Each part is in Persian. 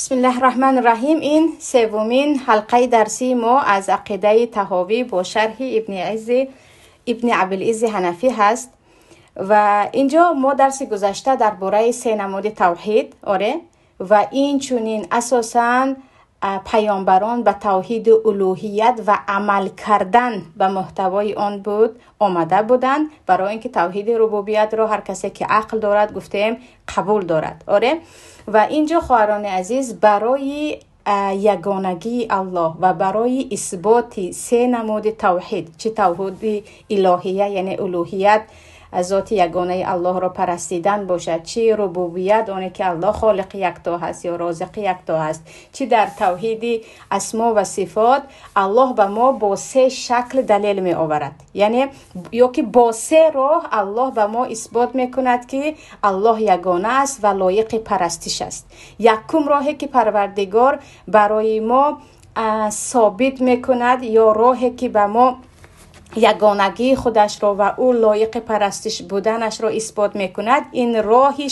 بسم الله الرحمن الرحیم. این سومین حلقه درسی ما از عقیده طحاوی با شرح ابن ابوالعز حنفی هست و اینجا ما درس گذشته درباره سه نماد توحید و این چونین اساساً پیامبران به توحید الوهیت و عمل کردن به محتوای آن آمده بودند برای اینکه توحید ربوبیت را هر کسی که عقل دارد گفتیم قبول دارد. و اینجا خواهران عزیز برای یگانگی الله و برای اثبات سه نماد توحید، چه توحید الهیه یعنی الوهیت ذات یگانه الله را پرستیدن باشد، چه ربوبیت آنه که الله خالق یکتا هست یا رازق یکتا هست، چه در توحید اسما و صفات الله به ما با سه شکل دلیل می آورد، یعنی یا که با سه راه الله به ما اثبات می کند که الله یگانه است و لایق پرستش است. یکم راهی که پروردگار برای ما ثابت می کند یا راهی که به ما یگانگی خودش را و او لایق پرستش بودنش را اثبات میکند، این راهی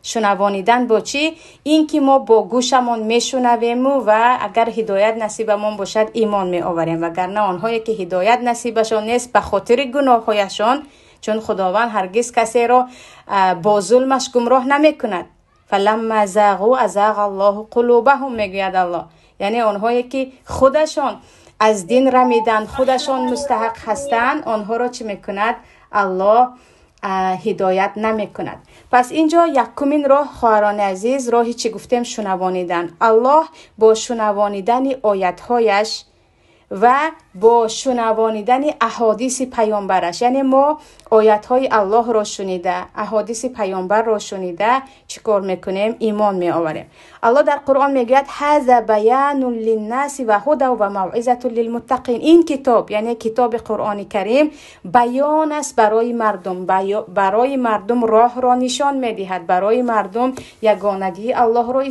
شنوانیدن با چی؟ این که ما با گوشمون میشنویم و اگر هدایت نصیبمون باشد ایمان میآوریم، وگرنه آنهایی که هدایت نصیبشان نیست به خاطر گناههایشان، چون خداوند هرگز کسی را با ظلمش گمراه نمیکند. فلما زاغوا ازاغ الله قلوبهم میگوید الله، یعنی آنهایی که خودشان از دین رمیدن، خودشان مستحق هستند، آنها را چی میکند؟ الله هدایت نمیکند. پس اینجا یکمین راه خواهران عزیز راهی چی گفتیم؟ شنوانیدن. الله با شنوانیدن آیاتهایش و با شنوانیدن احادیث پیامبرش، یعنی ما آیاتهای الله را شنیده، احادیث پیامبر را شنیده چیکار میکنیم؟ ایمان میآوریم. الله در قرآن میگوید هذا بیان للناس و هدی و موعظه للمتقین. این کتاب یعنی کتاب قرآن کریم بیان است برای مردم راه را نشان میدهد، برای مردم یگانگی الله را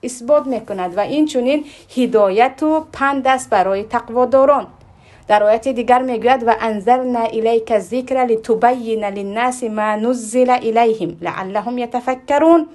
اثبات میکند و این چنین هدایت و پند است برای تقواداران. در آیت دیگر میگوید و انزلنا الیک الذکر لتبین للناس ما نزل الیهم لعلهم یتفکرون.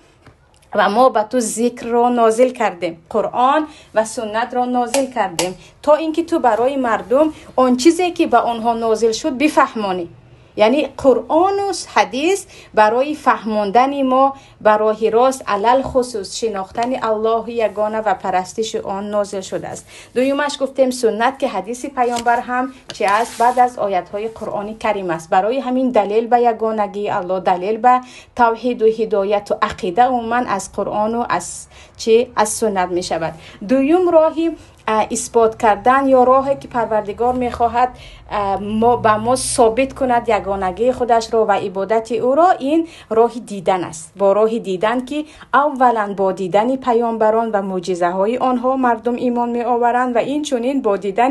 و ما به تو ذکر را نازل کردیم، قرآن و سنت را نازل کردیم تا اینکه تو برای مردم آن چیزی که به آنها نازل شد بفهمانی. یعنی قرآن و حدیث برای فهماندن ما برای راست علل خصوص شناختن الله یگانه و پرستش آن نازل شده است. دویمش گفتیم سنت که حدیث پیامبر هم چه است؟ بعد از آیاتهای قرآن کریم است. برای همین دلیل به یگانگی الله، دلیل به توحید و هدایت و عقیده عموما از قرآن و از سنت می شود. دویم راهی اثبات کردن یا راهی که پروردگار میخواهد با ما ثابت کند یگانگی خودش را و عبادت او را، این راه دیدن است. با راه دیدن که اولا با دیدن پیامبران و معجزه های آنها مردم ایمان می آورند و این چنین با دیدن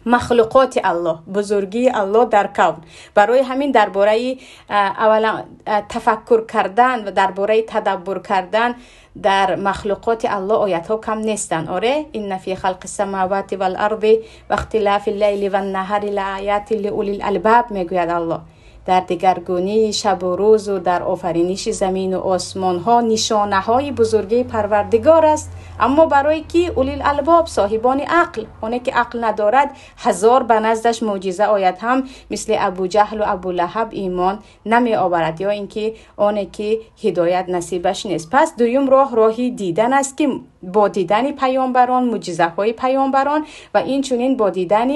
مخلوقات الله، بزرگی الله در کون. برای همین درباره اولا تفکر کردن و درباره تدبر کردن در مخلوقات الله آیات ها کم نیستن. این فی خلق السماوات والارض و اختلاف اللیل و النهار لآیات لأولی الالباب میگوید الله. در دگرگونی شب و روز و در آفرینش زمین و آسمان ها نشانه های بزرگی پروردگار است، اما برای کی؟ اولی الالباب، صاحبان عقل. اونه که عقل ندارد هزار به نزدش معجزه آید هم مثل ابو جهل و ابو لهب ایمان نمی آورد، یا اینکه اونه که هدایت نصیبش نیست. پس دویم راهی دیدن است که با دیدن پیامبران، معجزه های پیامبران و این چنین با دیدن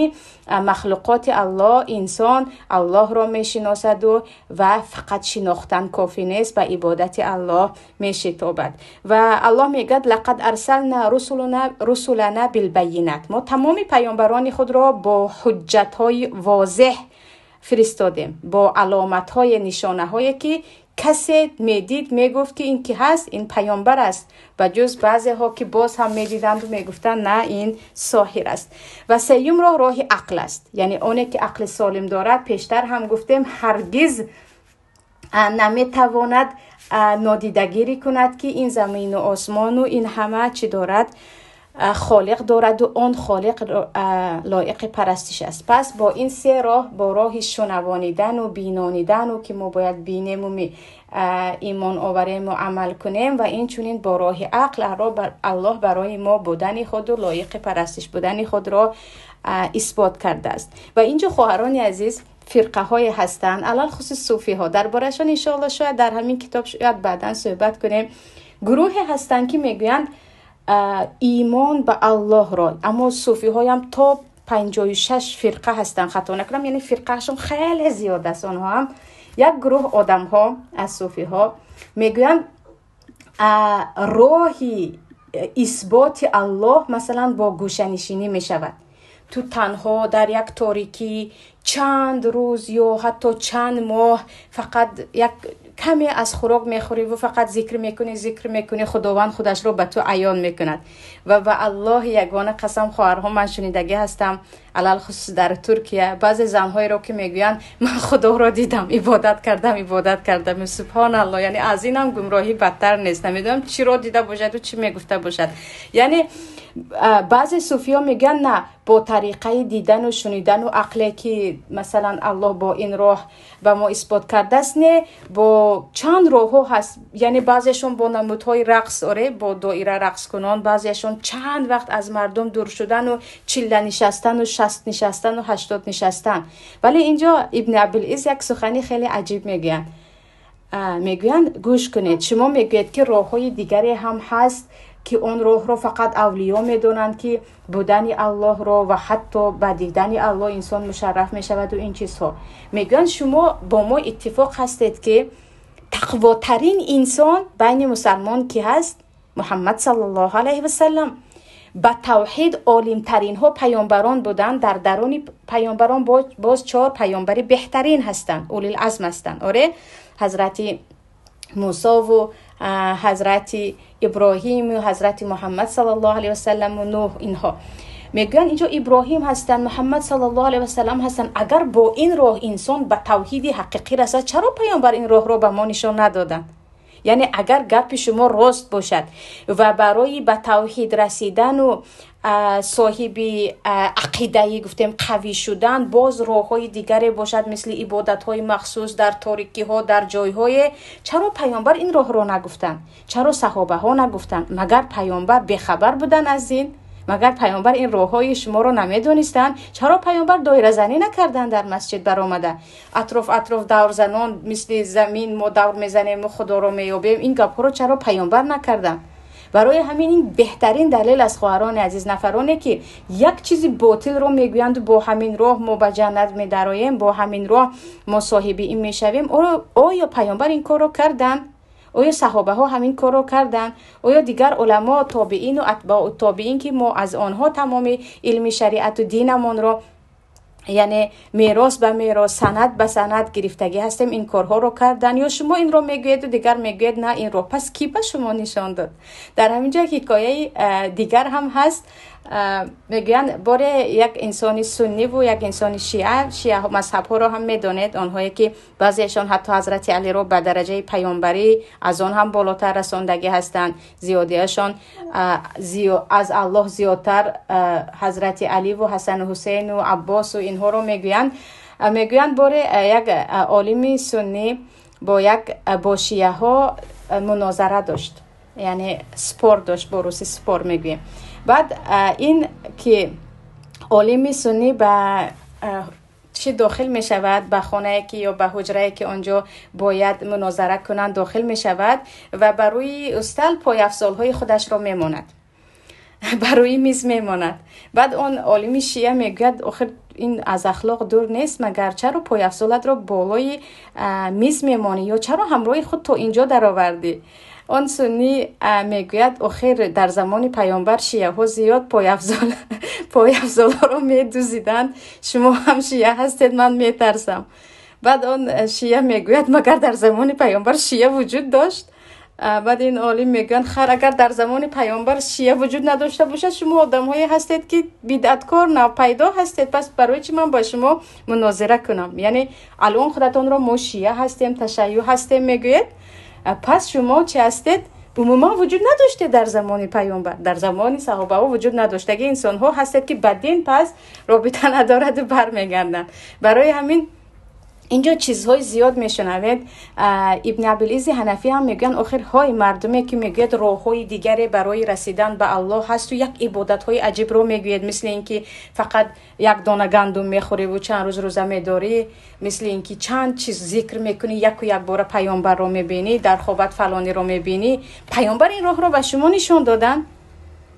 مخلوقات الله انسان الله را میشناسد و فقط شناختن کافی نیست، به عبادت الله میشتابد. و الله میگه لقد ارسلنا رسولنا بالبینات. ما تمام پیامبران خود را با حجت های واضح فرستادیم، با علامت های نشانه هایی که کسی میدید میگفت که این که هست این پیامبر است، و جز بعضی ها که باز هم میدیدند و میگفتن نه این ساحر است. و سوم راه عقل است، یعنی اونه که عقل سالم دارد، پیشتر هم گفتیم هرگز نمیتواند نادیدگیری کند که این زمین و آسمان و این همه چی دارد، خالق دارد و آن خالق لایق پرستش است. پس با این سه راه، با راه شنوانیدن و بینانیدن و که ما باید بینیم و ایمان آوریم و عمل کنیم و این چونین با راه عقل الله برای ما بودن خود و لایق پرستش بودن خود را اثبات کرده است. و اینجا خواهران عزیز فرقه های هستند، علل خصوص صوفی ها، دربارشان ان شاء الله شاید در همین کتاب شاید بعداً صحبت کنیم. گروه هستند که میگویند ایمان به الله را، اما صوفی های هم تا 56 فرقه هستند خطا نکنم، یعنی فرقه هاشون خیلی زیاد است. آنها هم یک گروه آدم ها از صوفی ها میگویند راهی اثبات الله مثلا با گوشه‌نشینی میشود، تو تنها در یک تاریکی چند روز یا حتی چند ماه فقط یک کمی از خوراک میخوری و فقط ذکر میکنی خداوند خودش رو به تو عیان میکند. و به الله یگانه قسم خواهرها، من شنیدگی هستم علل خصوص در ترکیه بعضی زنهای رو که میگویند من خدا رو دیدم عبادت کردم سبحان الله، یعنی از اینم گمراهی بدتر نیست. نمیدونم چی رو دیده باشد و چی میگفته باشد. یعنی بعضی صوفی ها میگن نه، با طریقه دیدن و شنیدن و عقلی که مثلا الله با این راه به ما اثبات کرده است، نه با چند راه ها هست. یعنی بعضیشون با نمودهای رقص، با دایره رقص کنان، بعضیشون چند وقت از مردم دور شدن و چله نشستن و 60 نشستن و 80 نشستن. ولی اینجا ابن ابوالعز یک سخنی خیلی عجیب میگویند گوش کنید، شما میگوید که راه های دیگری هم هست که اون راه رو فقط اولیا میدونند که بودن الله رو و حتی به دیدن الله انسان مشرف میشود و این چیزها. میگن شما با ما اتفاق هستید که تقواترین انسان بین مسلمان کی هست؟ محمد صلی الله علیه و سلم. به توحید عالمترین ها پیامبران بودند، در درون پیامبران باز 4 پیامبری بهترین هستند، اولی العزم هستند. حضرت موسی و حضرت ابراهیم و حضرت محمد صلی الله علیه و سلم و نوح. اینها میگن اینجا ابراهیم هستن، محمد صلی الله علیه و سلم هستن. اگر با این راه انسان به توحید حقیقی رسد، چرا پیامبر این راه رو به ما نشان ندادن؟ یعنی اگر گپ شما راست باشد و برای به توحید رسیدن و صاحب عقیده گفتیم قوی شدن، باز راه‌های دیگری باشد مثل عبادت‌های مخصوص در تاریکی ها، در جای‌های، چرا پیامبر این راه رو نگفتن؟ چرا صحابه ها نگفتن؟ مگر پیامبر بخبر بودن از این؟ مگر پیامبر این راه‌های شما رو نمیدونستن؟ چرا پیامبر دایره زنی نکردن در مسجد برآمده؟ اطراف دور زنان مثل زمین ما دور میزنیم و خدا رو میابیم، این گپ‌ها رو چرا پیامبر نکردن؟ برای همین این بهترین دلیل از خواهران عزیز، نفرانی که یک چیزی باطل رو میگویند با همین راه ما به جنت میدراییم، با همین راه ما صاحب این میشویم، آیا پیامبر این کار رو کردن؟ آیا صحابه ها همین کار رو کردن؟ آیا دیگر علما، تابعین و اتباع تابعین که ما از آنها تمام علم شریعت و دینمون رو یعنی میراث به میراث، سند به سند گرفتگی هستیم، این کارها رو کردن؟ یا شما این رو میگوید و دیگر میگوید نه این رو؟ پس کی به شما نشان داد؟ در همینجا حکایه دیگر هم هست. میگن باره یک انسان سنی و یک انسان شیعه مذهب ها رو هم میدونید، آنهایی که بعضیشان حتی حضرت علی رو به درجه پیامبری از آن هم بالاتر رساندگی هستند، زیادیشان از الله زیادتر حضرت علی و حسن و حسین و عباس و اینها رو میگویند باره یک عالم سنی با شیعه ها مناظره داشت، یعنی سپور داشت، با روسی سپور میگویم. بعد این که عالم سنی به چی داخل می شود، به خانه که یا به حجره که آنجا باید مناظره کنند داخل می شود و بروی استل پای افضال های خودش را می ماند، بروی میز می ماند. بعد اون عالم شیعه می گوید آخر این از اخلاق دور نیست، مگر چرا پای افضالت را بالای میز می مانی یا چرا همراه خود تا اینجا در آوردی؟ آن سنی میگوید آخر در زمان پیامبر شیعه ها زیاد پای افضال ها رو میدوزیدن، شما هم شیعه هستید، من میترسم. بعد آن شیعه میگوید مگر در زمان پیامبر شیعه وجود داشت؟ بعد این عالم میگن خیر اگر در زمان پیامبر شیعه وجود نداشته باشد، شما آدم هایی هستید که بدعتکار ناپیدا هستید، پس برای چی من با شما مناظره کنم؟ یعنی الان خودتون رو ما شیعه هستیم، تشیع هستیم میگوید، پس شما چی هستید؟ عموما وجود نداشته در زمان پیامبر، در زمان صحابه ها وجود نداشته. انسان ها هستند که بدین پس رابطه ندارد و برمیگردند. برای همین اینجا چیزهای زیاد میشنوید. ابن ابوالعز حنفی هم میگن آخر های مردمی که میگید راه های دیگری برای رسیدن به الله هست و یک عبادت های عجیب رو میگوید، مثل اینکه فقط یک دانه گندم میخوری و چند روز روزه میداری، مثل اینکه چند چیز ذکر میکنی، یک و یک بار پیامبر رو میبینی، در خوابت فلانی رو میبینی. پیامبر این راه رو به شما نشون دادن،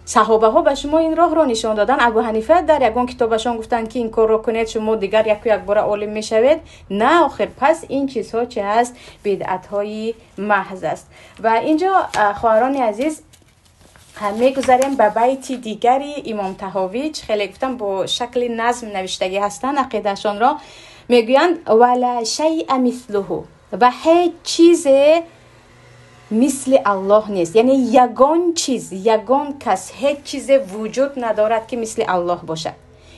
صحابه ها به شما این راه را نشان دادن. ابو حنیفه در یگان کتابشان گفتن که این کار رو کنید شما دیگر یک بار عالم میشوید. نه آخر پس این چیزها چه هست؟ بدعت های محض است. و اینجا خواهران عزیز میگذاریم به بیت دیگری امام طحاوی، خیلی گفتم با شکل نظم نوشتگی هستن عقیدهشان را. میگویند ولا شیء مثله، و هیچ چیز مثل الله نیست. یعنی یگان چیز، یگان کس، هیچ چیز وجود ندارد که مثل الله باشد.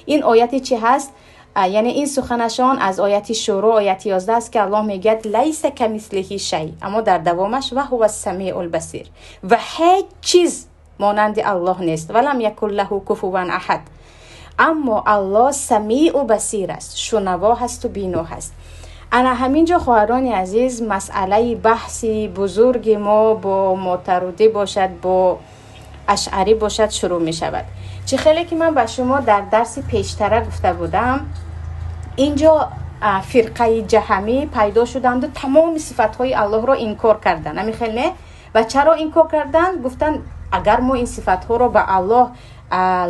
این آیتی چی هست؟ یعنی این سخنشان از آیت شورى آیت 11 است که الله میگه لیس کمثله شیء، اما در دوامش و هو السمیع البصیر، و هیچ چیز مانند الله نیست. ولم یکن له کفوا احد، اما الله سمیع و بصیر است، شنوا هست و بینا هست. انا همینجا خواهران عزیز مسئله بحثی بزرگ ما با معترضی باشد، با اشعری باشد شروع می شود. چه خیلی که من به شما در درس پیشتره گفته بودم، اینجا فرقه جهمی پیدا شدند و تمام صفتهای الله را انکار کردن. همین خیلی نه؟ و چرا انکار کردن؟ گفتن اگر ما این صفتها را به الله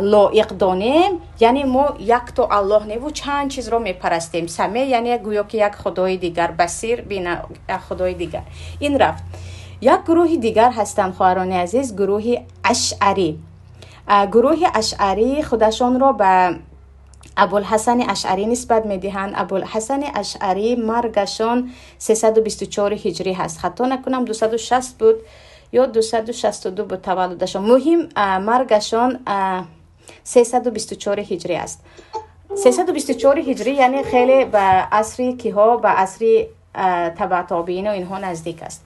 لایق دانیم، یعنی ما یک تا الله نیو چند چیز رو میپرستیم. سمیع یعنی گویا که یک خدای دیگر، بصیر بینا خدای دیگر. این رفت. یک گروه دیگر هستند خواهران عزیز، گروه اشعری. گروه اشعری خودشان را به ابوالحسن اشعری نسبت میدهند. ابوالحسن اشعری مرگشان 324 هجری هست، خطا نکنم 260 بود یا 262 بود تولدشان. مهم مرگشان 324 هجری است. 324 هجری یعنی خیلی به عصری کیها، به عصری تبع تابعین و اینها نزدیک است.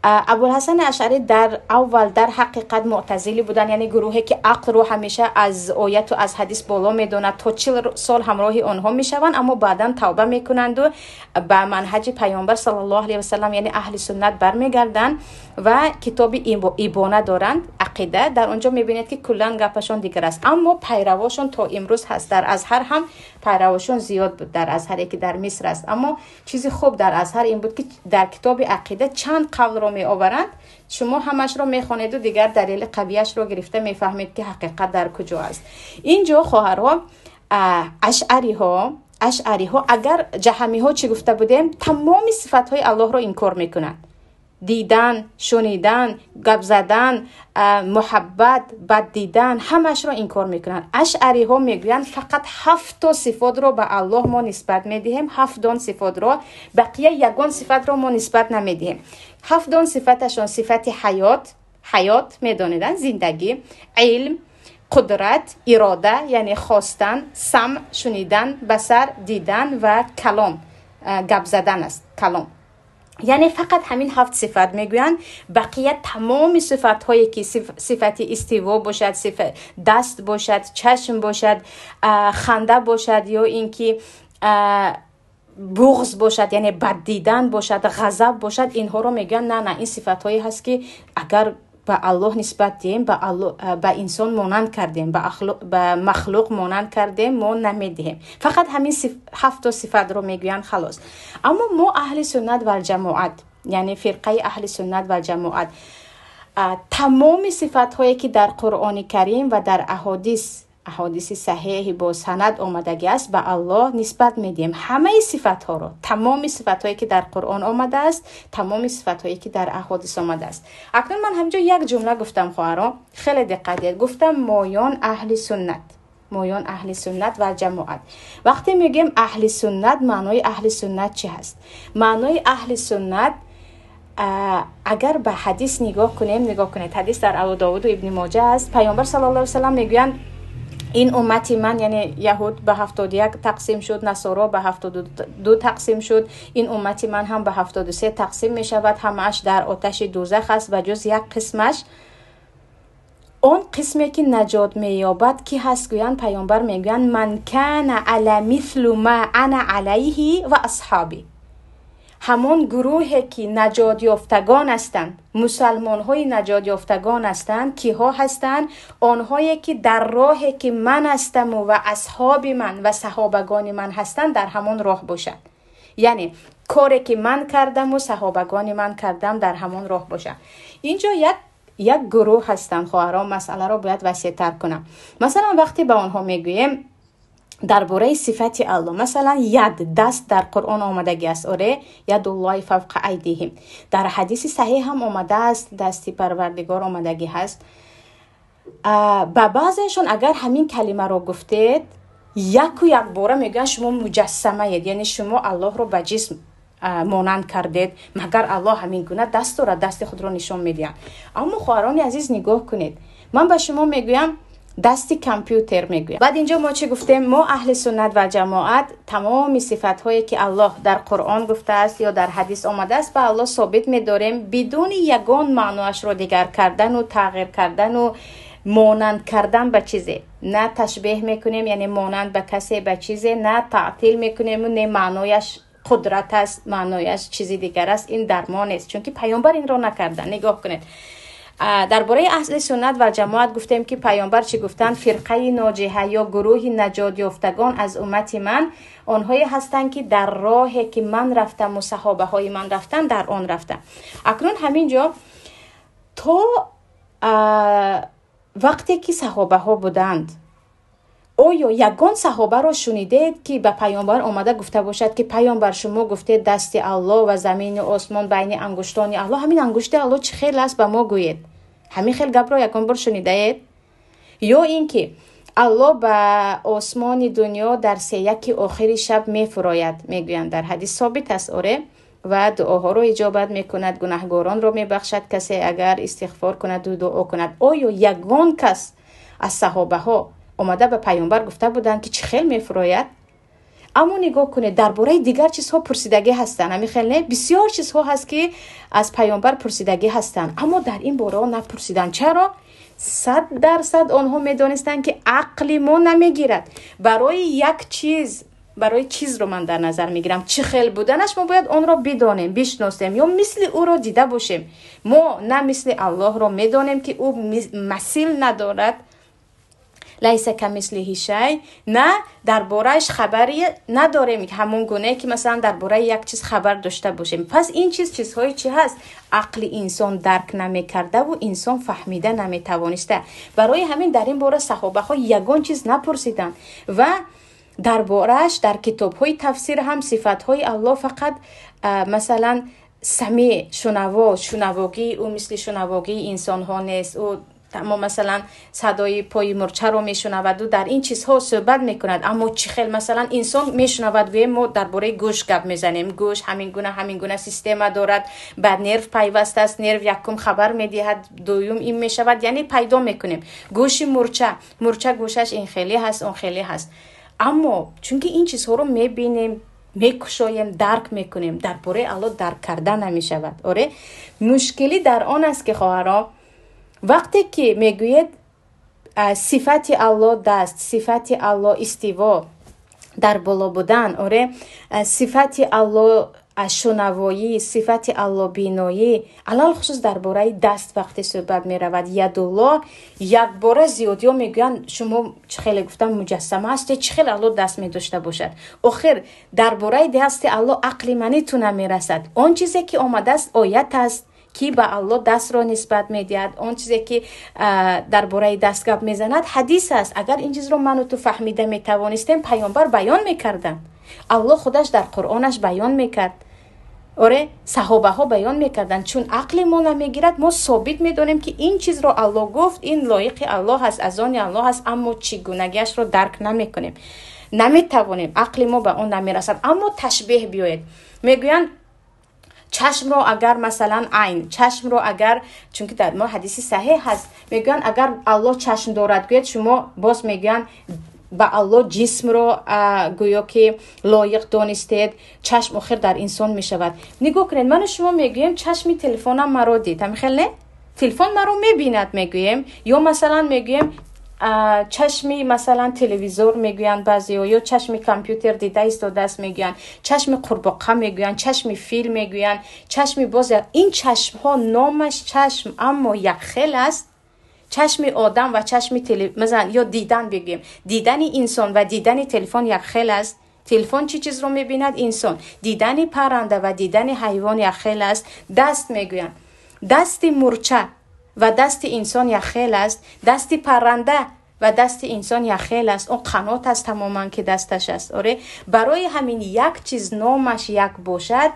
ابوالحسن اشعری در اول در حقیقت معتزلی بودن، یعنی گروهی که عقل رو همیشه از آیت و از حدیث بالا میدونند، تا 40 سال همراه آنها میشوند، اما بعدا توبه میکنند و به منهج پیامبر صلی الله علیه و سلم یعنی اهل سنت برمیگردند و کتاب ایبانه دارند، عقیده. در اونجا میبینید که کلا گپشون دیگر است، اما پیرواشون تا امروز هست. در ازهر هم پیرواشون زیاد بود، در ازهری که در مصر است. اما چیزی خوب در ازهر این بود که در کتاب عقیده چند قول رو می آورند، شما همش رو میخوانید و دیگر دلیل قویش رو گرفته میفهمید که حقیقت در کجا است. اینجا خواهرها اشعری ها اگر جهمی ها چی گفته بودیم، تمام صفات های الله رو انکار میکنند. دیدن، شنیدن، گپ زدن، محبت، بد دیدن، همش رو انکار میکنن. اشعری ها میگویند فقط 7 صفات رو به الله ما نسبت میدهیم، 7 صفات رو، بقیه یگان صفت رو ما نسبت نمیدهیم. 7 صفتشون صفت حیات میدانیدن، زندگی، علم، قدرت، اراده یعنی خواستن، سمع شنیدن، بصر دیدن و کلام گپ زدن است. کلام یعنی فقط همین 7 صفت میگویند. بقیه تمام صفت هایی که صفت استوا باشد، صفت دست باشد، چشم باشد، خنده باشد، یا اینکه بغض باشد یعنی بد دیدن باشد، غضب باشد، اینها رو میگن نه این صفت هایی هست که اگر به الله نسبت دیم، به انسان مانند کردیم، به مخلوق مانند کردیم، ما نمیدیم. فقط همین 7 صفت رو میگویند خلاص. اما ما اهل سنت و جماعت، یعنی فرقه اهل سنت و جماعت، تمام صفت هایی که در قرآن کریم و در احادیث صحیح با سند آمدگی است به الله نسبت میدیم. همه صفت ها رو، تمام صفت هایی که در قرآن آمده است، تمام صفت هایی که در احادیث آمده است. اکنون من همینجا یک جمله گفتم خواهران، خیلی دقت کنید. گفتم مایان اهل سنت و جماعت. وقتی میگیم اهل سنت، معنای اهل سنت چی هست؟ معنای اهل سنت اگر به حدیث نگاه کنید، حدیث در ابو داود و ابن ماجه است. پیامبر صلی الله علیه و سلم میگویند این امتی من یعنی یهود به 71 تقسیم شد، نصارا به 72 تقسیم شد، این امتی من هم به 73 تقسیم می شود، همش در آتش دوزخ است و جز یک قسمش، اون قسمی که نجات می یابد کی هست؟ گویند پیامبر میگویند من کان علی مثل ما انا علیه و اصحابی، همون گروهی که نجات یافتگان هستند، مسلمان های نجات یافتگان هستند، کی ها هستند؟ آنهایی که در راهی که من هستم و اصحاب من و صحابگان من هستند در همون راه باشند. یعنی کاری که من کردم و صحابگان من کردم در همون راه باشند. اینجا یک گروه هستند. خواهران مسئله را باید وسیع‌تر کنم. مثلا وقتی به آنها میگویم درباره صفت الله، مثلا ید، دست در قرآن آمدگی است، آره، ید الله فوق ایدیهم. در حدیث صحیح هم آمده است دستی پروردگار آمدگی هست. با بعضیشون اگر همین کلمه را گفتید یک و یک باره میگن شما مجسمه اید، یعنی شما الله رو به جسم مانند کردید، مگر الله همین گونه دست دارد، دست خود را نشان میدید. اما خواهران عزیز نگاه کنید، من به شما میگویم دستی کامپیوتر میگویم. بعد اینجا ما چه گفتیم؟ ما اهل سنت و جماعت تمام صفات هایی که الله در قرآن گفته است یا در حدیث آمده است به الله ثابت می‌داریم، بدون یگان معناش رو دیگر کردن و تغییر کردن و مانند کردن به چیزی. نه تشبیه میکنیم یعنی مانند به کسی به چیزی، نه تعطیل میکنیم و نه معنایش قدرت است، معنایش چیزی دیگر است. این درمان است، چون که پیامبر این را نکردن. نگاه کنید درباره اهل سنت و جماعت گفتیم که پیامبر چی گفتن؟ فرقه ناجیه یا گروه نجات یافتگان از امت من آنهایی هستند که در راهی که من رفتم و صحابه های من رفتن در آن رفتن. اکنون همینجا تو وقتی که صحابه ها بودند، آیا یگان صحابه را شنیدید که به پیامبر آمده گفته باشد که پیامبر شما گفته دست الله و زمین و آسمان بین انگشتان الله، همین انگشت الله چه خیلی است به ما گوید؟ همین خیلی گپ را یگان بار شنیده اید؟ یا اینکه الله به آسمان دنیا در 3 آخر شب میفراید، میگویند در حدیث ثابت است، آره، و دعاها رو اجابت میکند، گناهگاران رو میبخشد کسی اگر استغفار کند و دعا کند. آیا یگان کس از صحابه ها اومده به پیامبر گفته بودند که چه خیلی میفراید؟ اما نگاه کنید درباره دیگر چیزها پرسیدگی هستند، همین خیلی بسیار چیزها هست که از پیامبر پرسیدگی هستند، اما در این باره نپرسیدند. چرا؟ 100% آنها میدانستند که عقل ما نمیگیرد. برای یک چیز، برای چیز رو من در نظر میگیرم چه خیلی بودنش، ما باید آن را بدانیم، بشناسیم یا مثل او را دیده باشیم. ما نه مثل الله را میدانیم که او مثیل ندارد، لیس کمثله شیء، نه درباره‌اش خبری نداریم که همون گونه که مثلا درباره یک چیز خبر داشته باشیم. پس این چیزهای چی هست؟ عقل انسان درک نمی‌کرده و انسان فهمیده نمی‌توانسته. برای همین در این باره صحابه ها یگان چیز نپرسیدند و درباره‌اش در کتاب‌های تفسیر هم صفات‌های الله فقط مثلا سمیع، شنواگی او مثل شنواگی انسان ها نیست، او تمام مثلا صدای پای مرچه رو میشنود و در این چیزها صحبت میکند. اما چی خیلی مثلا انسان میشنود و ما درباره گوش گپ میزنیم، گوش همین گونه سیستم دارد، بعد نرو پیوسته است، نرو یکم خبر میدهد، دوم این میشود، یعنی پیدا میکنیم گوش مرچه گوشش این خیلی هست اون خیلی هست. اما چون که این چیزها رو میبینیم، میکشایم، درک میکنیم، درباره الله درک کردن نمیشود. آره، مشکلی در آن است که خواهرها وقتی که میگوید صفت الله دست، صفت الله استوا در بالا بودن، آره، صفت الله شنوایی، صفت الله بینایی، علال خصوص درباره دست وقتی صحبت می رود، ید الله یک باره زیادی ها میگوین شما چه خیلی گفتم مجسمه هستی، چه خیلی الله دست می داشته باشد. آخر درباره دست الله عقل منی تو نمی رسد. آن چیزی که آمده است آیت است که به الله دست را نسبت میدهد، اون چیزی که درباره دست گپ میزند حدیث است. اگر این چیز رو من و تو فهمیده میتوانستیم پیامبر بیان میکردن، الله خودش در قرآنش بیان میکرد، آره، صحابه ها بیان میکردن. چون عقل ما نمیگیرد ما ثابت میدونیم که این چیز رو الله گفت، این لایق الله هست، از آن الله هست، اما چگونگیش رو درک نمیکنیم، نمیتوانیم، عقل ما به اون نمیرسد. اما تشبیه بیاید، میگویند چشم رو اگر مثلا عین، چشم رو اگر، چون که در ما حدیثی صحیح هست میگن اگر الله چشم دارد گوید شما باز میگن با الله جسم رو گویا که لایق دانستید، چشم آخر در انسان میشود. نگاه کنید من و شما میگویم چشمی تلفنم مرا دید، همین نه تلفن مرا میبیند میگویم، یا مثلا میگویم چشمی مثلا تلویزور میگویند بعضی‌ها، یا چشمی کامپیوتر دیده ایستاده است میگویند، چشم قورباغه میگویند، چشمی فیل میگویند، چشمی باز. این چشم ها نامش چشم اما یک خیل است. چشم آدم و چشم مثلا یا دیدن بگیم، دیدن انسان و دیدن تلفن یک خیل است. تلفن چی چیز رو میبیند؟ انسان. دیدن پرنده و دیدن حیوان یک خیل است. دست میگویند دست مورچه و دست انسان یک خیل است. دست پرنده و دست انسان یک خیل است. اون قنات است تماما که دستش است. آره، برای همین یک چیز نامش یک باشد،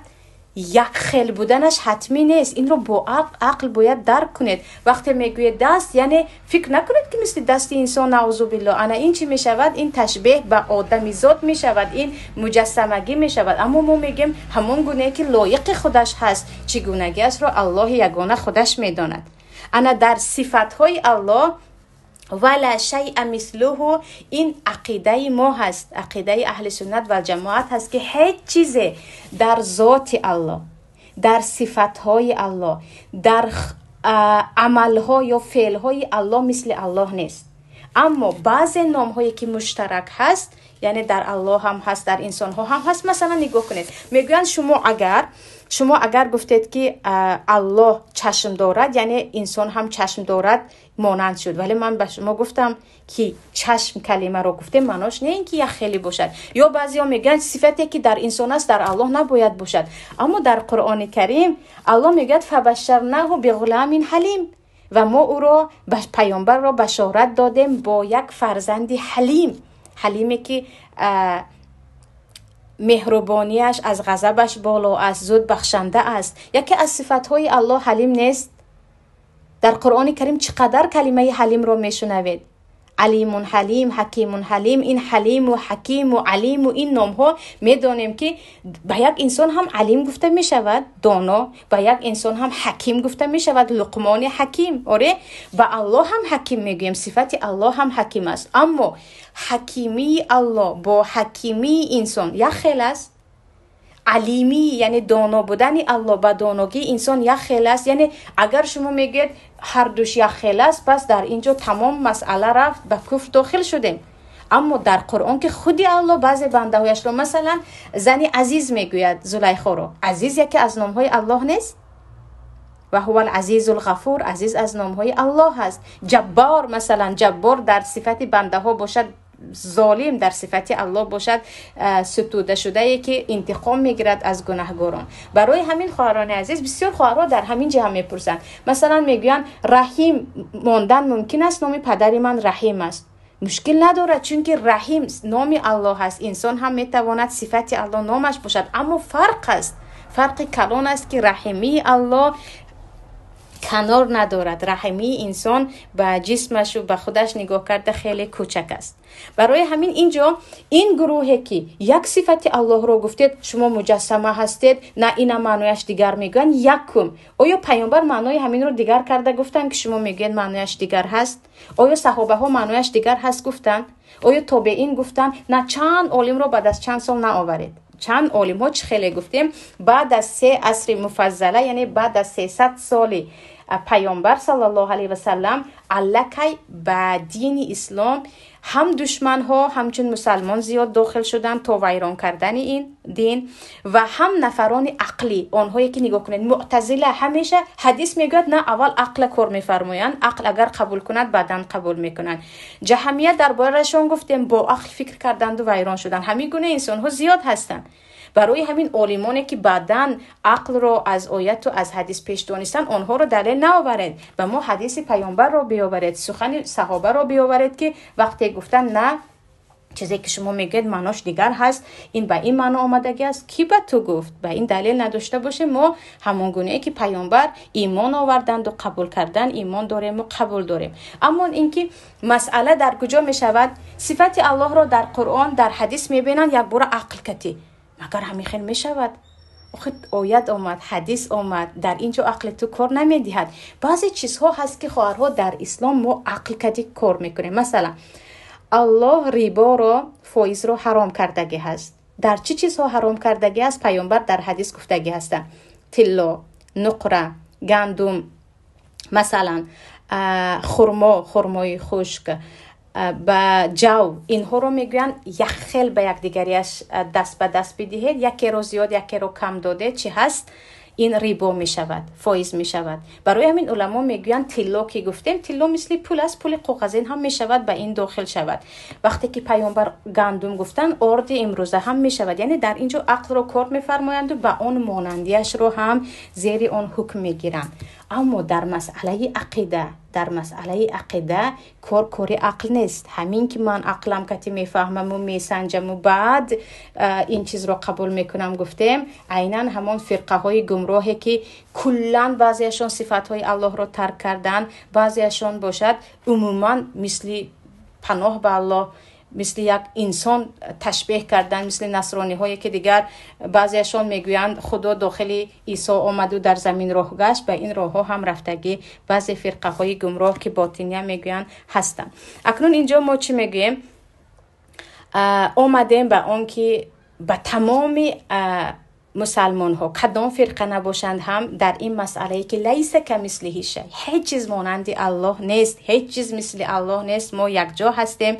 یک خیل بودنش حتمی نیست. این رو با عقل باید درک کنید. وقتی میگوید دست یعنی فکر نکنید که مثل دست انسان نعوذ بالله انا این چی میشود؟ این تشبیه به آدمی ذات میشود، این مجسمگی میشود. اما ما میگیم همون گونه که لایق خودش هست، چگونگی است رو الله یگانه خودش میداند. انا در صفاتهای الله ولا شیء مثله، این عقیده ما هست، عقیده اهل سنت و جماعت هست که هیچ چیز در ذات الله، در صفاتهای الله، در عملها یا فعلهای الله مثل الله نیست. اما بعض نامهایی که مشترک هست، یعنی در الله هم هست، در انسان ها هم هست. مثلا نگاه کنید، میگویند شما اگر گفتید که الله چشم دارد یعنی انسان هم چشم دارد مانند شد. ولی من به شما گفتم که چشم کلمه رو گفتم معناش نه اینکه یک خیلی باشد. یا بعضیا میگن صفتی که در انسان است در الله نباید باشد. اما در قرآن کریم الله میگه فبشرناه بغلام حلیم، و ما او را پیامبر را بشارت دادیم با یک فرزند حلیم. حلیمی که مهربانیش از غضبش بالا است، زود بخشنده است. یکی از صفاتهای الله حلیم نیست؟ در قرآن کریم چقدر کلمه حلیم رو میشنوید؟ علیم حلیم، حکیم حلیم. این حلیم و حکیم و علیم و این نام ها میدانیم که به یک انسان هم علیم گفته می شود، دانا، به یک انسان هم حکیم گفته می شود، لقمان حکیم. آره، به الله هم حکیم میگویم، صفت الله هم حکیم است. اما حکیمی الله با حکیمی انسان یک خیل است. علیمی یعنی دانا بودن الله با دانایی انسان یک خیل است. یعنی اگر شما میگید هر دوش یک خیل است، پس در اینجا تمام مسئله رفت به کفر داخل شدیم. اما در قرآن که خودی الله بعضی بنده هایش رو، مثلا زنی عزیز میگوید زلیخا رو، عزیز یکی از نام های الله نیست؟ و هو العزیز الغفور، عزیز از نام های الله هست. جبار، مثلا جبار در صفت بنده ها باشد، ظالم در صفت الله باشد، ستوده شده ای که انتقام میگیرد از گناهگاران. برای همین خواهران عزیز، بسیار خواهرها در همین جهه میپرسند، مثلا میگویند رحیم ماندن ممکن است؟ نام پدری من رحیم است. مشکل ندارد، چون که رحیم نام الله هست. انسان هم میتواند صفت الله نامش باشد، اما فرق است، فرق کلان است که رحیمی الله کنار ندارد. رحمی انسان به جسمش و به خودش نگاه کرده خیلی کوچک است. برای همین اینجا این گروهی که یک صفت الله رو گفتید شما مجسمه هستید، نه این معنایش دیگر میگن یکم. آیا پیامبر معنای همین رو دیگر کرده گفتن که شما میگین معنایش دیگر هست؟ آیا صحابه ها معنایش دیگر هست گفتن؟ آیا تابعین گفتن؟ نه، چند عالم رو بعد از چند سال نآورید. چند عالم ها چه خیلی گفتیم بعد از 3 عصر مفضله، یعنی بعد از 300 سال پیامبر صلی الله علیه و سلم الکی به دین اسلام هم دشمن ها همچون مسلمان زیاد داخل شدن تا ویران کردن این دین، و هم نفران عقلی، آنهایی که نگاه کنید معتزله همیشه حدیث میگوید نه اول عقل کار میفرمایند، عقل اگر قبول کند بعداً قبول میکنند. جهمیه دربارهشون گفتیم با عقل فکر کردند و ویران شدن. همین گونه انسان ها زیاد هستند. برای همین عالمانی که بعداً عقل رو از آیت و از حدیث پیش دانستن، آنها رو دلیل نآورید و ما حدیث پیامبر رو بیاورید، سخن صحابه رو بیاورید که وقتی گفتن نه چیزی که شما میگید معناش دیگر هست، این به این معنا آمدگی است، کی به تو گفت؟ به این دلیل نداشته باشه ما همون گونه که پیامبر ایمان آوردند و قبول کردن ایمان داریم و قبول داریم. اما اینکه مسئله در کجا میشود؟ صفت الله رو در قرآن در حدیث میبینن یک بار عقل کتی، مگر همین خیلی میشود؟ آخه آیت آمد، حدیث آمد، در اینجا عقل تو کار نمیدهد. بعضی چیزها هست که خواهرها در اسلام ما عقل کدی کار میکنیم. مثلا الله ریبا رو، فایز رو حرام کردگی هست. در چی چیزها حرام کردگی هست؟ پیامبر در حدیث گفتگی هستن. طلا، نقره، گندم، مثلا خرمای خشک، با جو، اینها رو میگوین یک خیل به یک دیگریش دست به دست بدهید، یکی رو زیاد یکی رو کم داده چی هست؟ این ریبا می شود، فایز می شود. برای همین علما میگوین طلا که گفتیم، طلا مثل پول است، پول کاغذی هم می شود به این داخل شود. وقتی که پیامبر گندم گفتن، آرد امروزه هم می شود. یعنی در اینجا عقل رو کار میفرمایند و به آن مانندیش رو هم زیر آن حکم میگیرند. اما در مسئله عقیده کار عقل نیست. همین که من عقلم کتی میفهمم و میسنجم و بعد این چیز رو قبول میکنم، گفتیم عیناً همون فرقه های گمراهی که کلان بعضیشون صفات های الله رو ترک کردن، بعضیشون باشد عموما مثل پناه به الله، مثل یک انسان تشبیه کردن، مثل نصرانی هایی که دیگر بعضیشون میگویند خدا داخل عیسی آمد و در زمین راه گشت. به این راه ها هم رفتگی بعضی فرقه های گمراه که باطنیه میگویند هستن. اکنون اینجا ما چی میگوییم؟ آمدیم به اون که به تمام مسلمان ها کدام فرقه نباشند هم در این مسئله که لیس کمثله شیء، هیچ چیز مانند الله نیست، هیچ چیز مثل الله نیست. ما یک جا هستیم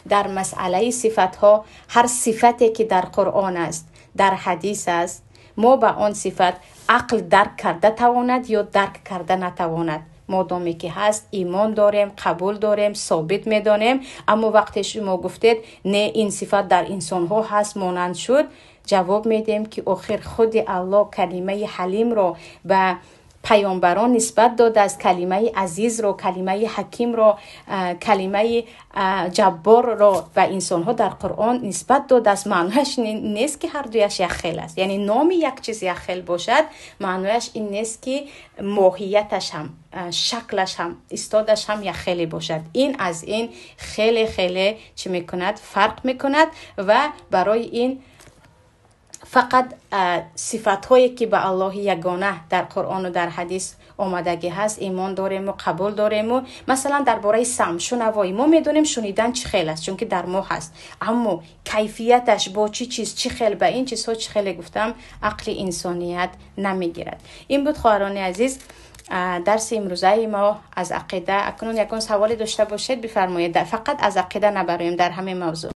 در مسئله صفت ها. هر صفتی که در قرآن است، در حدیث است، ما به آن صفت عقل درک کرده تواند یا درک کرده نتواند. مادامی که هست ایمان داریم، قبول داریم، ثابت میدانیم. اما وقتی شما گفتید نه این صفت در انسان ها هست مانند شد، جواب میدیم که آخر خود الله کلمه حلیم رو به پیامبران نسبت داده است، کلمه عزیز رو، کلمه حکیم رو، کلمه جبار رو به انسان ها در قرآن نسبت داده است. معنیش نیست که هر دویش یک خیل است. یعنی نام یک چیز یک خیل باشد، معنیش این نیست که ماهیتش هم، شکلش هم، استادش هم یک خیلی باشد. این از این خیلی چی میکند؟ فرق میکند. و برای این فقط صفات هایی که به الله یگانه در قرآن و در حدیث آمدگی هست ایمان داریم و قبول داریم. و مثلا درباره سمع، شنوایی، ما میدونیم شنیدن چه خیل است چون که در ما هست، اما کیفیتش با چی چیز چه خیل، به این چیزها چه خیل گفتم عقل انسانیت نمیگیرد. این بود خواهران عزیز درس امروزه ما از عقیده. اکنون یکون سوالی داشته باشید بفرمایید، فقط از عقیده نبریم، در همه موضوع.